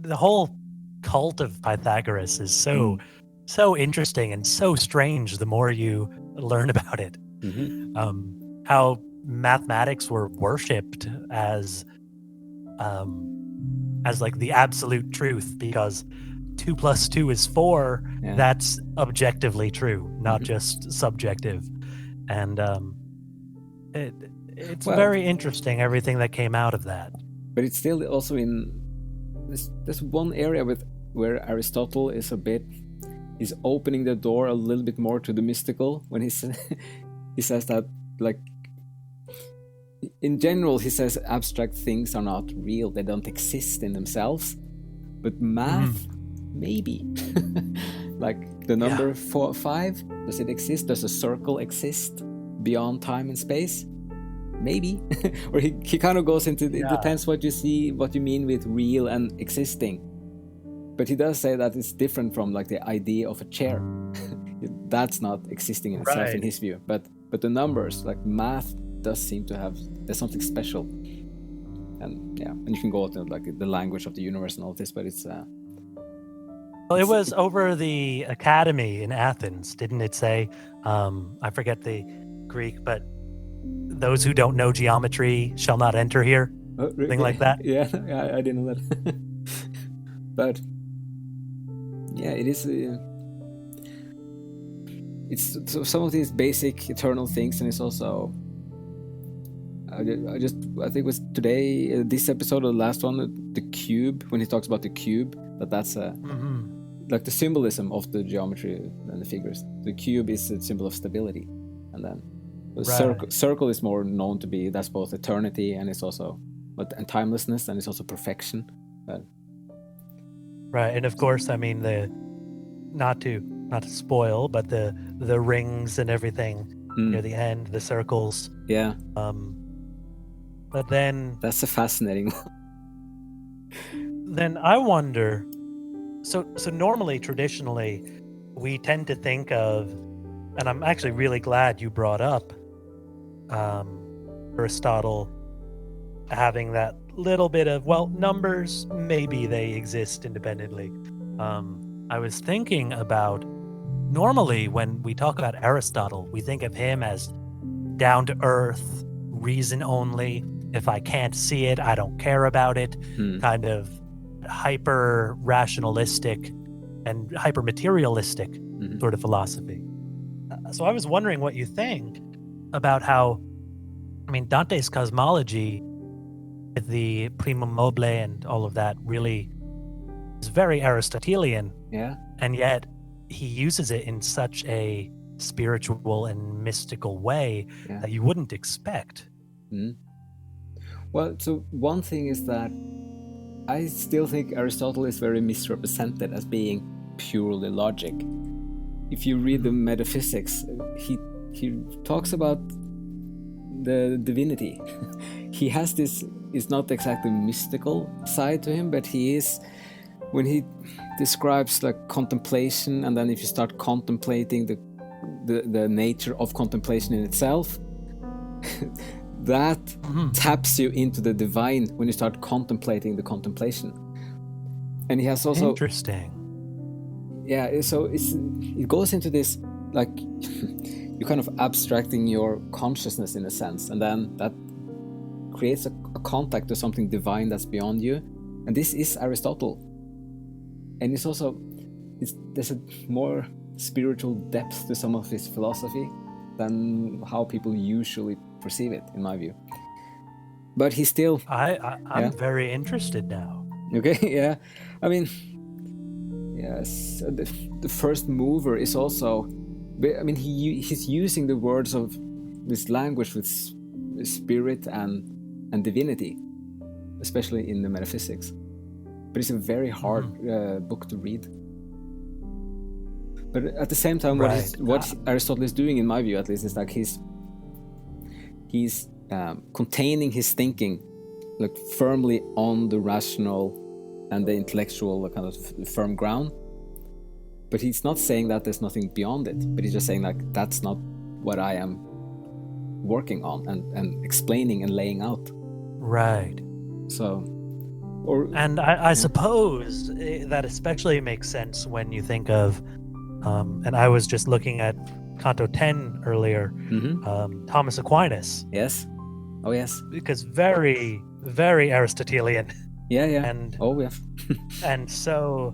the whole cult of Pythagoras is so interesting and so strange the more you learn about it. How mathematics were worshipped as like the absolute truth, because 2 + 2 is 4. That's objectively true, not just subjective. And it's very interesting, everything that came out of that. But it's still also in there's one area where Aristotle is he's opening the door a little bit more to the mystical when he says that, like, in general, he says abstract things are not real, they don't exist in themselves, but math, maybe. Like the number 5, does it exist? Does a circle exist beyond time and space? Maybe. Or he kind of goes into it depends what you see, what you mean with real and existing. But he does say that it's different from, like, the idea of a chair. That's not existing in itself in his view. But the numbers, like math, does seem to have, there's something special. And you can go to, like, the language of the universe and all this, but it's well, it was over the academy in Athens, didn't it say? I forget the Greek, but those who don't know geometry shall not enter here. Something like that. Yeah, I didn't know that. But yeah, it is. It's some of these basic eternal things, and it's also. I think it was today, this episode or the last one, the cube, when he talks about the cube, that's like the symbolism of the geometry and the figures. The cube is a symbol of stability, and then the circle is more known to be, that's both eternity and it's also and timelessness, and it's also perfection. Right, and of course, I mean, not to spoil, but the rings and everything near the end, the circles. Yeah. But then that's a fascinating one. Then I wonder. So normally, traditionally, we tend to think of, and I'm actually really glad you brought up Aristotle having that little bit of, well, numbers, maybe they exist independently. I was thinking about, normally when we talk about Aristotle, we think of him as down to earth, reason only. If I can't see it, I don't care about it. Kind of hyper rationalistic and hyper materialistic sort of philosophy. So I was wondering what you think about how, I mean, Dante's cosmology, with the primum mobile and all of that, really is very Aristotelian. Yeah. And yet he uses it in such a spiritual and mystical way that you wouldn't expect. Well, so one thing is that I still think Aristotle is very misrepresented as being purely logic. If you read the metaphysics, he talks about the divinity. He has this, it's not exactly mystical side to him, but he is, when he describes like contemplation, and then if you start contemplating the nature of contemplation in itself, that taps you into the divine when you start contemplating the contemplation. And he has also interesting. Yeah, so it goes into this, like, you're kind of abstracting your consciousness in a sense, and then that creates a contact to something divine that's beyond you. And this is Aristotle. And it's also, there's a more spiritual depth to some of his philosophy than how people usually perceive it, in my view. But he's still... I'm very interested now. Okay, yeah. I mean, yes, the first mover is also... I mean, he's using the words of this language with spirit and divinity, especially in the metaphysics. But it's a very hard book to read. But at the same time, what Aristotle is doing, in my view at least, is like he's containing his thinking like firmly on the rational and the intellectual kind of firm ground. But he's not saying that there's nothing beyond it, but he's just saying like that's not what I am working on and explaining and laying out. Right. So Or And I yeah. suppose that especially makes sense when you think of, and I was just looking at Canto 10 earlier, Thomas Aquinas, Yes. Oh yes. because very, very Aristotelian. Yeah, yeah. And Oh yeah. and so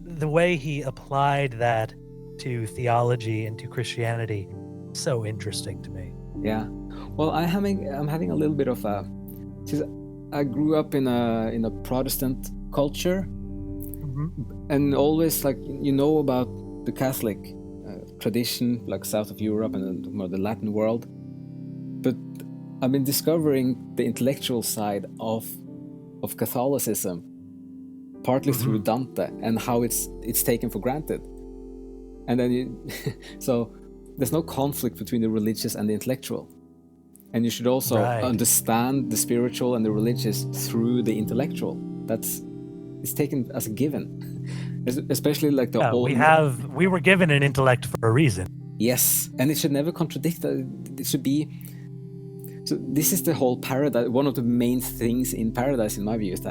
the way he applied that to theology and to Christianity, so interesting to me. Yeah. Well, I'm having a little bit of a, since I grew up in a Protestant culture, and always like about the Catholic tradition, like south of Europe and the Latin world. But I've been discovering the intellectual side of Catholicism, partly through Dante and how it's taken for granted. And then so there's no conflict between the religious and the intellectual. And you should also understand the spiritual and the religious through the intellectual. It's taken as a given. Especially like the old... we were given an intellect for a reason. Yes, and it should never contradict that. It should be... So this is the whole paradise. One of the main things in paradise, in my view, is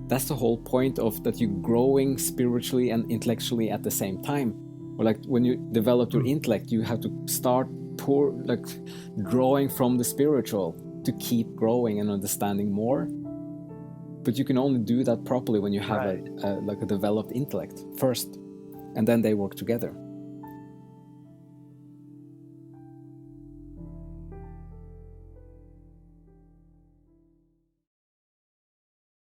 that's the whole point of that you're growing spiritually and intellectually at the same time. Or like when you develop your intellect, you have to start drawing from the spiritual to keep growing and understanding more. But you can only do that properly when you have a developed intellect first, and then they work together.